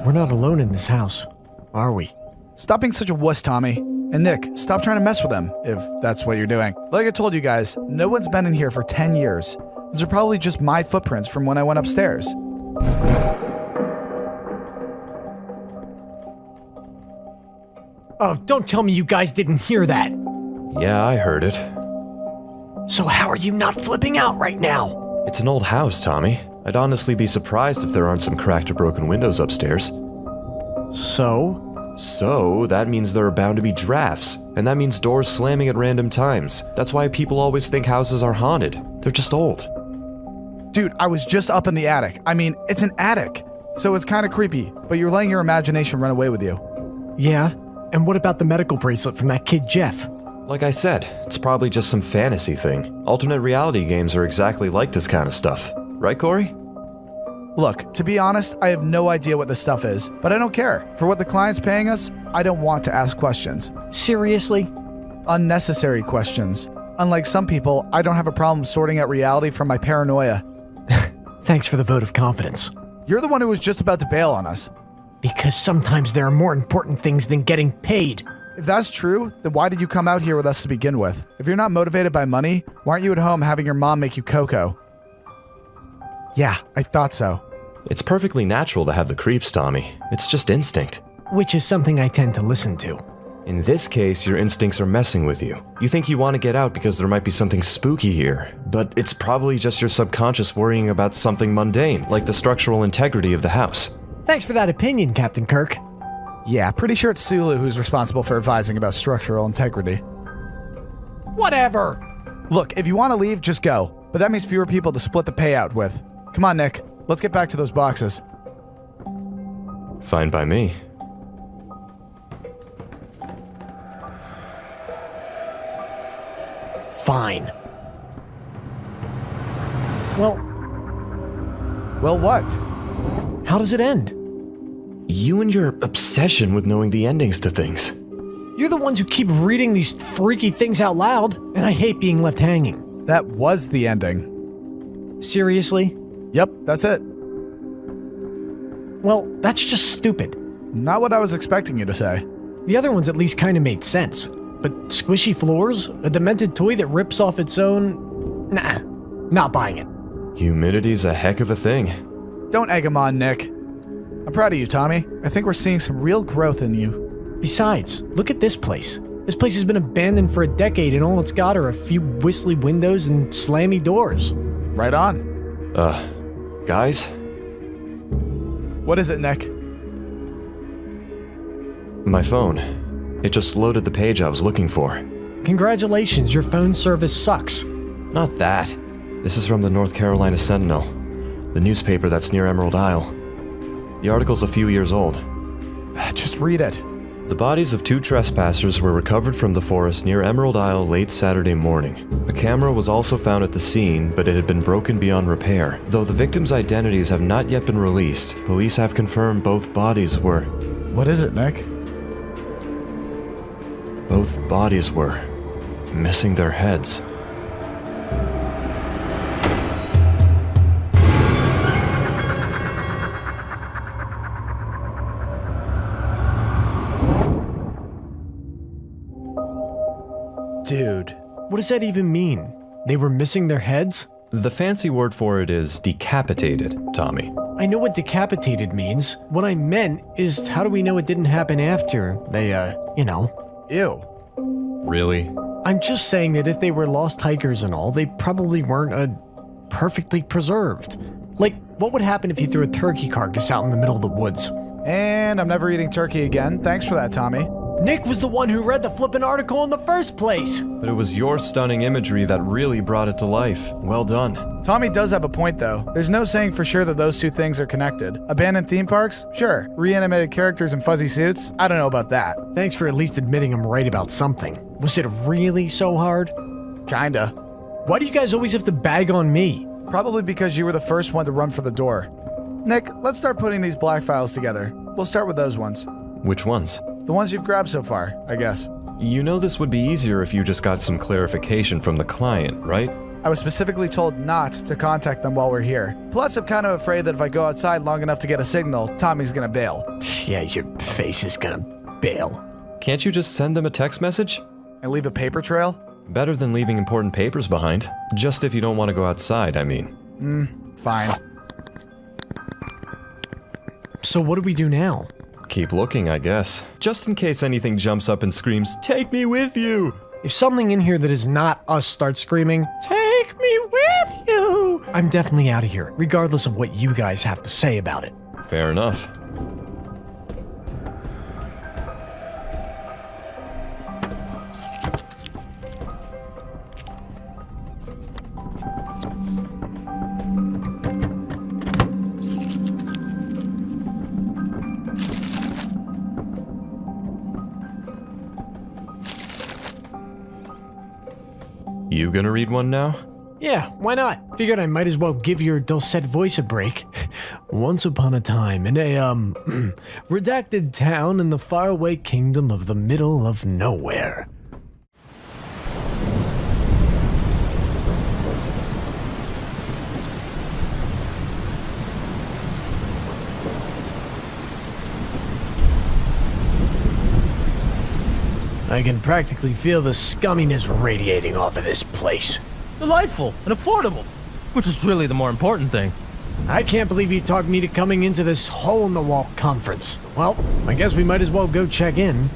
We're not alone in this house, are we? Stop being such a wuss, Tommy. And Nick, stop trying to mess with them, if that's what you're doing. Like I told you guys, no one's been in here for 10 years. Those are probably just my footprints from when I went upstairs. Oh, don't tell me you guys didn't hear that. Yeah, I heard it. So how are you not flipping out right now? It's an old house, Tommy. I'd honestly be surprised if there aren't some cracked or broken windows upstairs. So, that means there are bound to be drafts, and that means doors slamming at random times. That's why people always think houses are haunted. They're just old. Dude, I was just up in the attic. I mean, it's an attic. So it's kind of creepy, but you're letting your imagination run away with you. yeah? And what about the medical bracelet from that kid Jeff? Like I said, it's probably just some fantasy thing. Alternate reality games are exactly like this kind of stuff. Right, Cory? Look, to be honest, I have no idea what this stuff is, but I don't care. For what the client's paying us, I don't want to ask questions. Seriously? Unnecessary questions. Unlike some people, I don't have a problem sorting out reality from my paranoia. Thanks for the vote of confidence. You're the one who was just about to bail on us. Because sometimes there are more important things than getting paid. If that's true, then why did you come out here with us to begin with? If you're not motivated by money, why aren't you at home having your mom make you cocoa? Yeah, I thought so. It's perfectly natural to have the creeps, Tommy. It's just instinct. Which is something I tend to listen to. In this case, your instincts are messing with you. You think you want to get out because there might be something spooky here, but it's probably just your subconscious worrying about something mundane, like the structural integrity of the house. Thanks for that opinion, Captain Kirk. Yeah, pretty sure it's Sulu who's responsible for advising about structural integrity. Whatever! Look, if you want to leave, just go. But that means fewer people to split the payout with. Come on, Nick. Let's get back to those boxes. Fine by me. Fine. Well, what? how does it end? You and your obsession with knowing the endings to things. You're the ones who keep reading these freaky things out loud, and I hate being left hanging. That was the ending. Seriously? Yep, that's it. Well, that's just stupid. Not what I was expecting you to say. The other ones at least kind of made sense. But squishy floors? A demented toy that rips off its own? Nah, not buying it. Humidity's a heck of a thing. Don't egg him on, Nick. I'm proud of you, Tommy. I think we're seeing some real growth in you. Besides, look at this place. This place has been abandoned for a decade and all it's got are a few whistly windows and slammy doors. Right on. Guys? What is it, Nick? My phone. It just loaded the page I was looking for. Congratulations, your phone service sucks. Not that. This is from the North Carolina Sentinel, the newspaper that's near Emerald Isle. The article's a few years old. Just read it. The bodies of 2 trespassers were recovered from the forest near Emerald Isle late Saturday morning. A camera was also found at the scene, but it had been broken beyond repair. Though the victims' identities have not yet been released, police have confirmed both bodies were... What is it, Nick? Both bodies were missing their heads. Dude. What does that even mean? They were missing their heads? The fancy word for it is decapitated, Tommy. I know what decapitated means. What I meant is, how do we know it didn't happen after they, Ew. Really? I'm just saying that if they were lost hikers and all, they probably weren't, perfectly preserved. Like, what would happen if you threw a turkey carcass out in the middle of the woods? And I'm never eating turkey again. Thanks for that, Tommy. Nick was the one who read the flippin' article in the first place! But it was your stunning imagery that really brought it to life. Well done. Tommy does have a point, though. There's no saying for sure that those two things are connected. Abandoned theme parks? Sure. Reanimated characters in fuzzy suits? I don't know about that. Thanks for at least admitting I'm right about something. Was it really so hard? Kinda. Why do you guys always have to bag on me? Probably because you were the first one to run for the door. Nick, let's start putting these black files together. We'll start with those ones. Which ones? The ones you've grabbed so far, I guess. You know this would be easier if you just got some clarification from the client, right? I was specifically told not to contact them while we're here. Plus, I'm kind of afraid that if I go outside long enough to get a signal, Tommy's gonna bail. Yeah, your face is gonna bail. Can't you just send them a text message? And leave a paper trail? Better than leaving important papers behind. Just if you don't want to go outside, I mean. Fine. So what do we do now? Keep looking, I guess. Just in case anything jumps up and screams, "Take me with you!" If something in here that is not us starts screaming, "Take me with you!" I'm definitely out of here, regardless of what you guys have to say about it. Fair enough. You gonna read one now? Yeah, why not? Figured I might as well give your dulcet voice a break. Once upon a time, in a, redacted town in the faraway kingdom of the middle of nowhere. I can practically feel the scumminess radiating off of this place. Delightful and affordable, which is really the more important thing. I can't believe you talked me to coming into this hole-in-the-wall conference. Well, I guess we might as well go check in.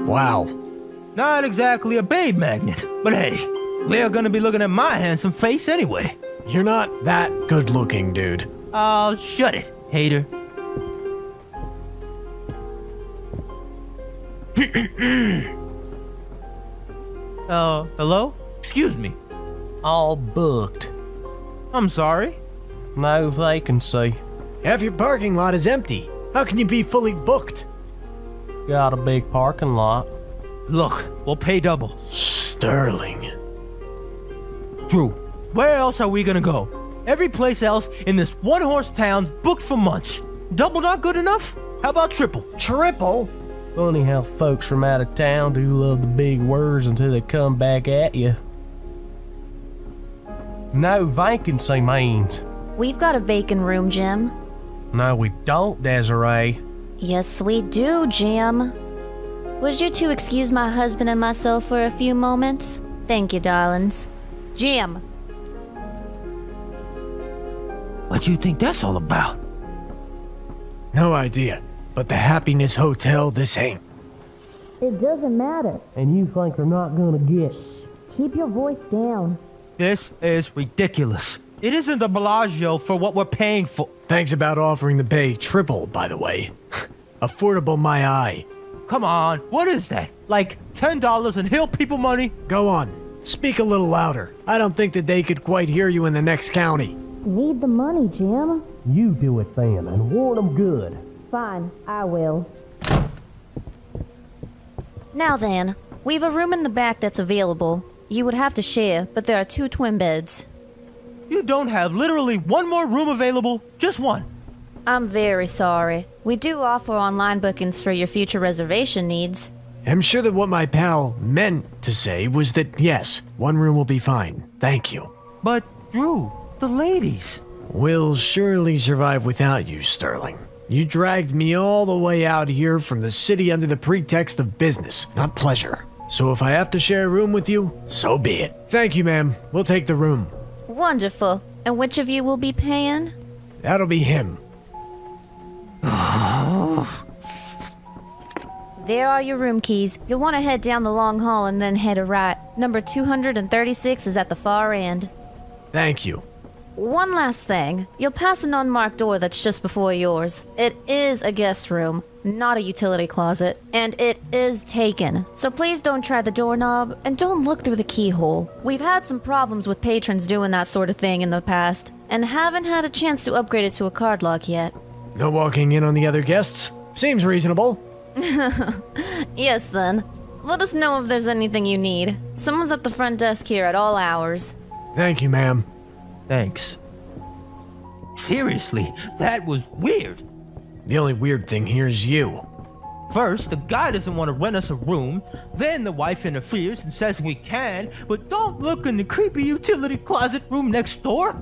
Wow. Not exactly a babe magnet, but hey, they're gonna be looking at my handsome face anyway. You're not that good-looking, dude. Oh, shut it, hater. Hello? Excuse me. All booked. I'm sorry. No vacancy. Half your parking lot is empty. How can you be fully booked? Got a big parking lot. Look, we'll pay double. Sterling. Drew, where else are we gonna go? Every place else in this one-horse town's booked for months. Double not good enough? How about triple? Triple? Funny how folks from out of town do love the big words until they come back at you. No vacancy means. We've got a vacant room, Jim. No, we don't, Desiree. Yes, we do, Jim. Would you two excuse my husband and myself for a few moments? Thank you, darlings. Jim. What do you think that's all about? No idea. But the Happiness Hotel, this ain't. It doesn't matter. And you think they're not gonna guess? Keep your voice down. This is ridiculous. It isn't the Bellagio for what we're paying for. Thanks about offering to pay triple, by the way. Affordable my eye. Come on, what is that? Like $10 and hill people money? Go on. Speak a little louder. I don't think that they could quite hear you in the next county. Need the money, Jim. You do it then, and warn them good. Fine, I will. Now then, we've a room in the back that's available. You would have to share, but there are 2 twin beds. You don't have literally one more room available? Just one. I'm very sorry. We do offer online bookings for your future reservation needs. I'm sure that what my pal meant to say was that, yes, one room will be fine. Thank you. But, Drew, the ladies. We'll surely survive without you, Sterling. You dragged me all the way out here from the city under the pretext of business, not pleasure. So if I have to share a room with you, so be it. Thank you, ma'am. We'll take the room. Wonderful. And which of you will be paying? That'll be him. There are your room keys. You'll want to head down the long hall and then head a right. Number 236 is at the far end. Thank you. One last thing. You'll pass an unmarked door that's just before yours. It is a guest room, not a utility closet, and it is taken. So please don't try the doorknob and don't look through the keyhole. We've had some problems with patrons doing that sort of thing in the past, and haven't had a chance to upgrade it to a card lock yet. No walking in on the other guests? Seems reasonable. Yes then. Let us know if there's anything you need. Someone's at the front desk here at all hours. Thank you, ma'am. Thanks. Seriously, that was weird. The only weird thing here is you. First, the guy doesn't want to rent us a room. Then the wife interferes and says we can, but don't look in the creepy utility closet room next door.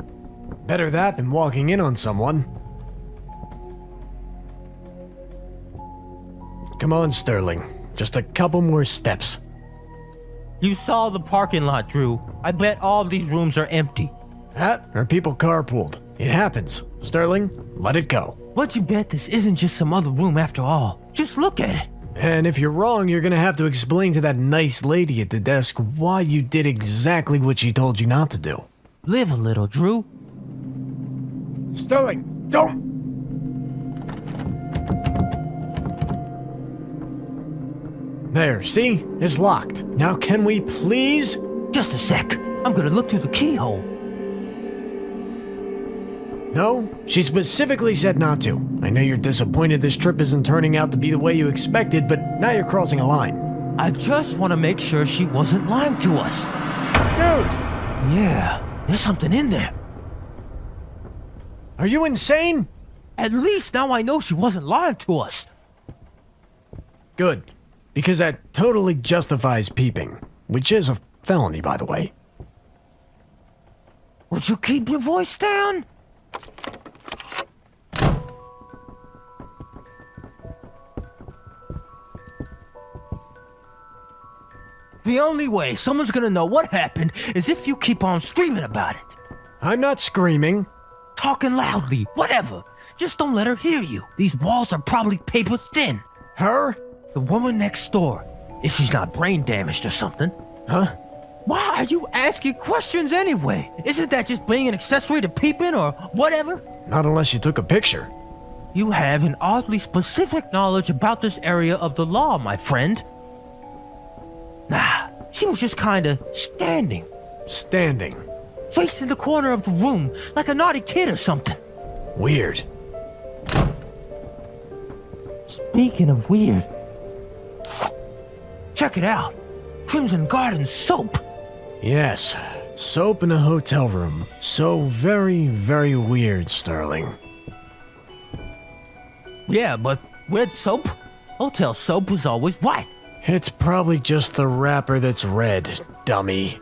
Better that than walking in on someone. Come on, Sterling. Just a couple more steps. You saw the parking lot, Drew. I bet all these rooms are empty. That or people carpooled. It happens. Sterling, let it go. But you bet this isn't just some other room after all. Just look at it. And if you're wrong, you're gonna have to explain to that nice lady at the desk why you did exactly what she told you not to do. Live a little, Drew. Sterling, don't! There, see? It's locked. Now can we please? Just a sec. I'm gonna look through the keyhole. No, she specifically said not to. I know you're disappointed this trip isn't turning out to be the way you expected, but now you're crossing a line. I just want to make sure she wasn't lying to us. Dude! Yeah, there's something in there. Are you insane? At least now I know she wasn't lying to us. Good. Because that totally justifies peeping. Which is a felony, by the way. Would you keep your voice down? The only way someone's gonna know what happened is if you keep on screaming about it. I'm not screaming. Talking loudly, whatever. Just don't let her hear you. These walls are probably paper thin. Her? The woman next door. If she's not brain damaged or something. Huh? Why are you asking questions anyway? Isn't that just being an accessory to peeping or whatever? Not unless you took a picture. You have an oddly specific knowledge about this area of the law, my friend. Nah, she was just kinda standing. Standing. Facing the corner of the room, like a naughty kid or something. Weird. Speaking of weird, check it out. Crimson Garden soap. Yes. Soap in a hotel room. So very, very weird, Sterling. Yeah, but red soap? Hotel soap was always white. It's probably just the wrapper that's red, dummy.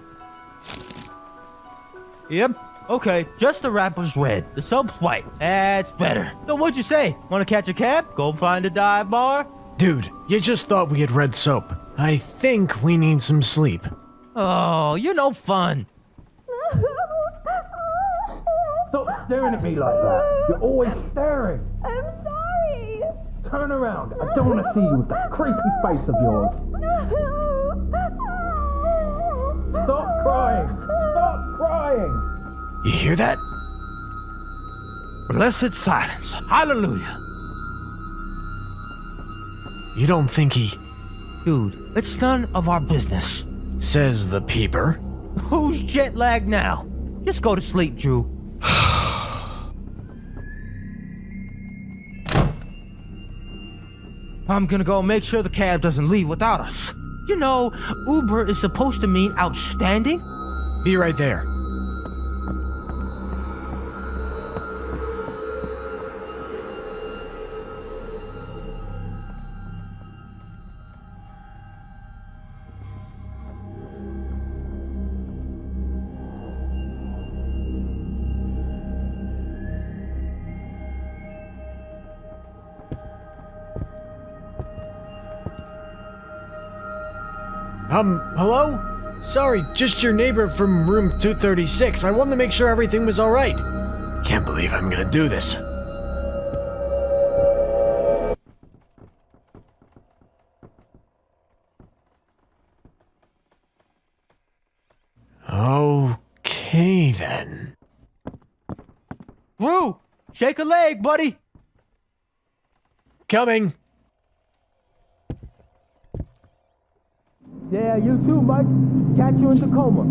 Yep. Okay, just the wrapper's red. The soap's white. That's better. So what'd you say? Want to catch a cab? Go find a dive bar? Dude, you just thought we had red soap. I think we need some sleep. Oh, you're no fun. Stop staring at me like that. You're always staring. I'm sorry. Turn around. I don't want to see you with that creepy face of yours. Stop crying. Stop crying. You hear that? Blessed silence. Hallelujah. You don't think he... Dude, it's none of our business. Says the peeper. Who's jet lagged now? Just go to sleep, Drew. I'm gonna go make sure the cab doesn't leave without us. You know, Uber is supposed to mean outstanding. Be right there. Hello? Sorry, just your neighbor from room 236. I wanted to make sure everything was alright. Can't believe I'm gonna do this. Okay, then. Drew, shake a leg, buddy. Coming. Yeah, you too, Mike. Catch you in Tacoma.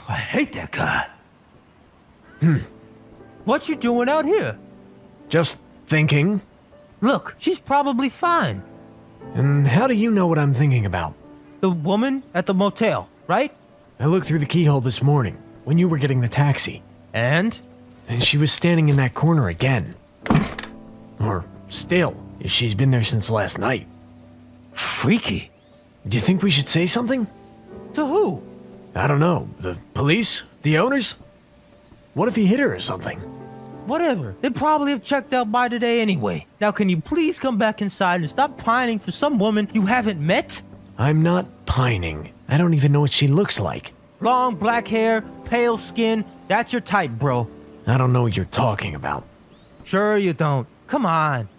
I hate that guy. What you doing out here? Just thinking. Look, she's probably fine. And how do you know what I'm thinking about? The woman at the motel, right? I looked through the keyhole this morning, when you were getting the taxi. And? And she was standing in that corner again. Or still, if she's been there since last night. Freaky. Do you think we should say something? To who? I don't know. The police? The owners? What if he hit her or something? Whatever. They probably have checked out by today anyway. Now can you please come back inside and stop pining for some woman you haven't met? I'm not pining. I don't even know what she looks like. Long black hair, pale skin. That's your type, bro. I don't know what you're talking about. Sure you don't. Come on.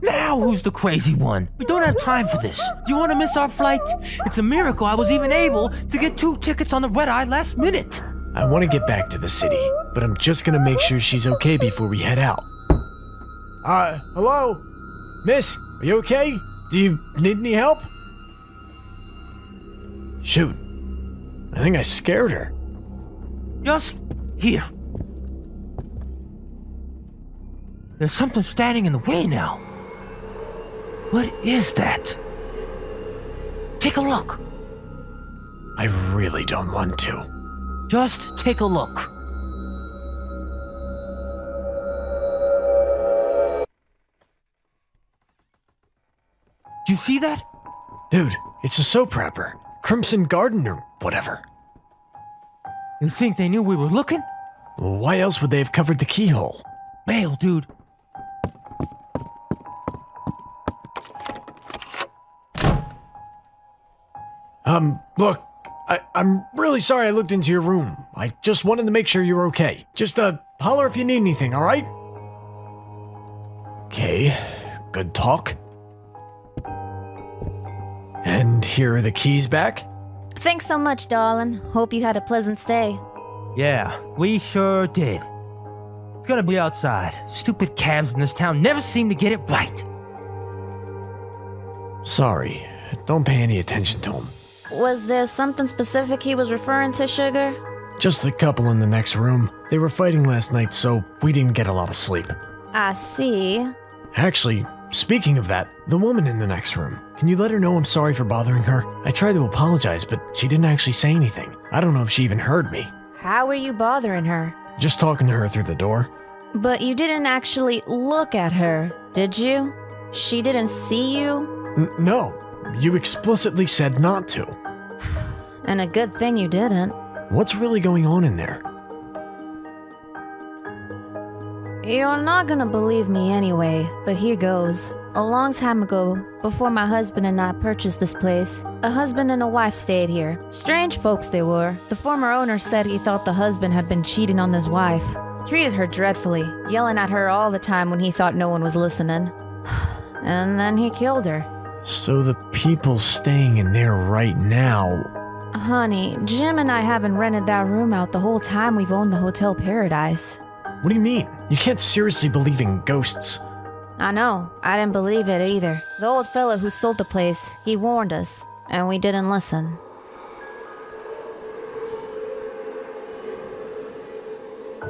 Now who's the crazy one? We don't have time for this. Do you want to miss our flight? It's a miracle I was even able to get 2 tickets on the red-eye last minute. I want to get back to the city, but I'm just gonna make sure she's okay before we head out. Hello? Miss, are you okay? Do you need any help? Shoot. I think I scared her. Just here. There's something standing in the way now. What is that? Take a look. I really don't want to. Just take a look. Do you see that? Dude, it's a soap wrapper. Crimson Garden or whatever. You think they knew we were looking? Why else would they have covered the keyhole? Mail, dude. Look, I'm really sorry I looked into your room. I just wanted to make sure you were okay. Just, holler if you need anything, alright? Okay, good talk. And here are the keys back. Thanks so much, darling. Hope you had a pleasant stay. Yeah, we sure did. It's gonna be outside. Stupid cabs in this town never seem to get it right. Sorry, don't pay any attention to him. Was there something specific he was referring to, Sugar? Just the couple in the next room. They were fighting last night, so we didn't get a lot of sleep. I see. Actually, speaking of that, the woman in the next room. Can you let her know I'm sorry for bothering her? I tried to apologize, but she didn't actually say anything. I don't know if she even heard me. How were you bothering her? Just talking to her through the door. But you didn't actually look at her, did you? She didn't see you? No, you explicitly said not to. And a good thing you didn't. What's really going on in there? You're not gonna believe me anyway, but here goes. A long time ago, before my husband and I purchased this place, a husband and a wife stayed here. Strange folks they were. The former owner said he thought the husband had been cheating on his wife. Treated her dreadfully, yelling at her all the time when he thought no one was listening. And then he killed her. So the people staying in there right now... Honey, Jim and I haven't rented that room out the whole time we've owned the Hotel Paradise. What do you mean? You can't seriously believe in ghosts. I know, I didn't believe it either. The old fellow who sold the place, he warned us, and we didn't listen.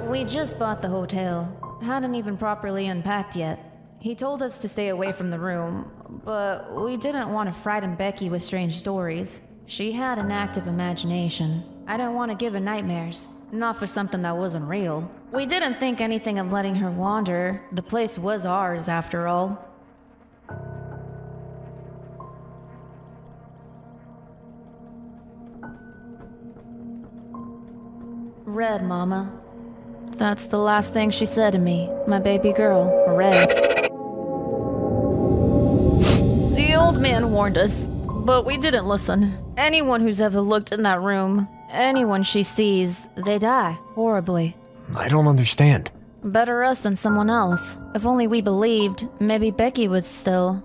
We just bought the hotel. Hadn't even properly unpacked yet. He told us to stay away from the room, but we didn't want to frighten Becky with strange stories. She had an active imagination. I didn't want to give her nightmares. Not for something that wasn't real. We didn't think anything of letting her wander. The place was ours, after all. Red, Mama. That's the last thing she said to me. My baby girl, Red. The old man warned us, but we didn't listen. Anyone who's ever looked in that room, anyone she sees, they die horribly. I don't understand. Better us than someone else. If only we believed, maybe Becky would still.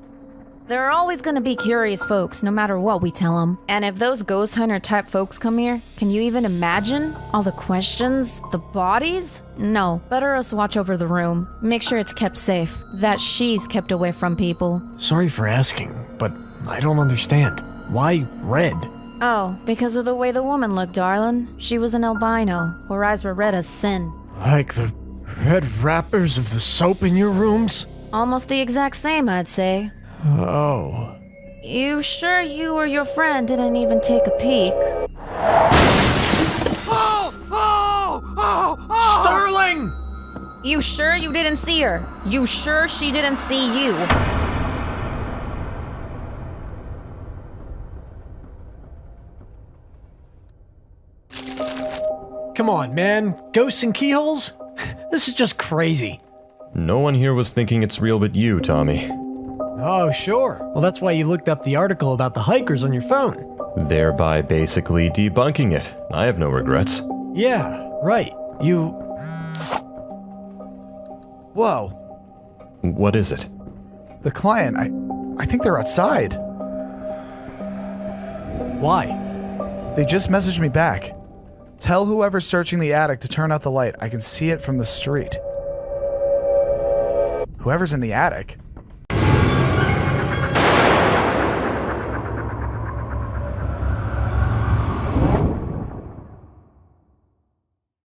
There are always gonna be curious folks, no matter what we tell them. And if those ghost hunter type folks come here, can you even imagine? All the questions? The bodies? No, better us watch over the room. Make sure it's kept safe. That she's kept away from people. Sorry for asking, but I don't understand. Why red? Oh, because of the way the woman looked, darling. She was an albino. Her eyes were red as sin. Like the red wrappers of the soap in your rooms? Almost the exact same, I'd say. Oh. You sure you or your friend didn't even take a peek? Sterling! You sure you didn't see her? You sure she didn't see you? Come on, man. Ghosts and keyholes? This is just crazy. No one here was thinking it's real but you, Tommy. Oh, sure. Well, that's why you looked up the article about the hikers on your phone. Thereby basically debunking it. I have no regrets. Yeah, right. You... Whoa. What is it? The client, I think they're outside. Why? They just messaged me back. Tell whoever's searching the attic to turn out the light. I can see it from the street. Whoever's in the attic?